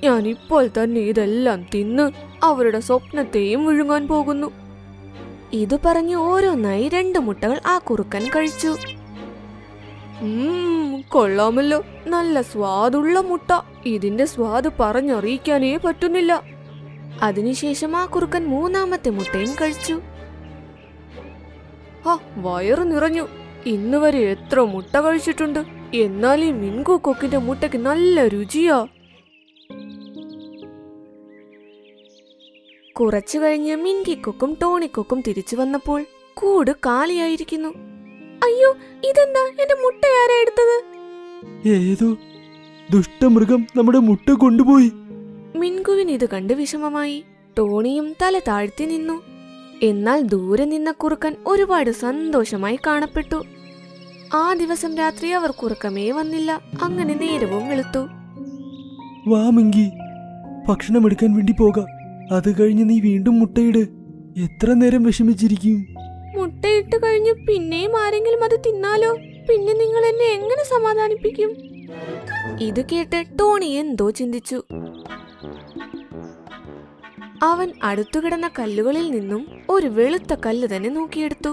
ഞാനിപ്പോൾ തന്നെ ഇതെല്ലാം തിന്ന് അവരുടെ സ്വപ്നത്തെയും വിഴുങ്ങാൻ പോകുന്നു. ഇത് പറഞ്ഞ് ഓരോന്നായി 2 മുട്ടകൾ ആ കുറുക്കൻ കഴിച്ചു. കൊള്ളാമല്ലോ, നല്ല സ്വാദുള്ള മുട്ട. ഇതിന്റെ സ്വാദ് പറഞ്ഞറിയിക്കാനേ പറ്റുന്നില്ല. അതിനുശേഷം ആ കുറുക്കൻ 3ാമത്തെ മുട്ടയും കഴിച്ചു. വയറ് നിറഞ്ഞു. ഇന്ന് വരെ എത്ര മുട്ട കഴിച്ചിട്ടുണ്ട്. എന്നാൽ ഈ മിൻകു കൊക്കിന്റെ മുട്ടയ്ക്ക് നല്ല രുചിയാ. കുറച്ചു കഴിഞ്ഞ് മിൻകിക്കൊക്കും ടോണിക്കൊക്കും തിരിച്ചു വന്നപ്പോൾ കൂട് കാലിയായിരിക്കുന്നു. അയ്യോ, ഇതെന്താ? എന്റെ മുട്ട ആരാ എടുത്തത്? ഏതോ ദുഷ്ടമൃഗം നമ്മുടെ മുട്ട കൊണ്ടുപോയി. മിൻകുവിന് ഇത് കണ്ട് വിഷമമായി. ടോണിയും തല താഴ്ത്തി നിന്നു. എന്നാൽ ദൂരെ നിന്ന കുറുക്കൻ ഒരുപാട് സന്തോഷമായി കാണപ്പെട്ടു. ആ ദിവസം രാത്രി അവർ കുറുക്കമേ വന്നില്ല. അങ്ങനെ നേരവും വെളുത്തു. വാ മിങ്കി, ഭക്ഷണം എടുക്കാൻ വേണ്ടി പോകാം. അത് കഴിഞ്ഞ് നീ വീണ്ടും മുട്ടയിട്. എത്ര നേരം വിഷമിച്ചിരിക്കും? മുട്ടയിട്ട് കഴിഞ്ഞ് പിന്നെയും ആരെങ്കിലും അത് തിന്നാലോ? പിന്നെ നിങ്ങൾ എന്നെ എങ്ങനെ സമാധാനിപ്പിക്കും? ഇത് കേട്ട് ടോണി എന്തോ ചിന്തിച്ചു. അവൻ അടുത്തു കിടന്ന കല്ലുകളിൽ നിന്നും ഒരു വെളുത്ത കല്ല് തന്നെ നോക്കിയെടുത്തു.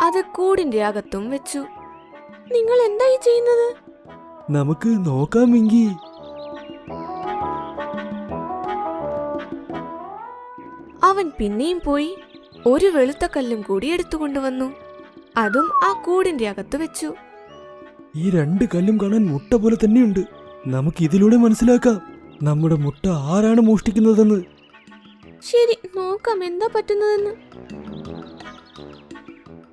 അത് കൂടിന്റെ അകത്തും വെച്ചു. നിങ്ങൾ എന്തായി ചെയ്യുന്നത്? നമുക്ക് നോക്കാം മിങ്കി. അവൻ പിന്നെയും പോയി ഒരു വെളുത്ത കല്ലും കൂടി എടുത്തുകൊണ്ടുവന്നു. അതും ആ കൂടിന്റെ അകത്ത് വെച്ചു. ഈ 2 കല്ലും കാണാൻ മുട്ട പോലെ തന്നെയുണ്ട്. നമുക്ക് ഇതിലൂടെ മനസ്സിലാക്കാം നമ്മുടെ മുട്ട ആരാണ് മോഷ്ടിക്കുന്നതെന്ന്. ശരി, നോക്കാം എന്താ പറ്റുന്നതെന്ന്.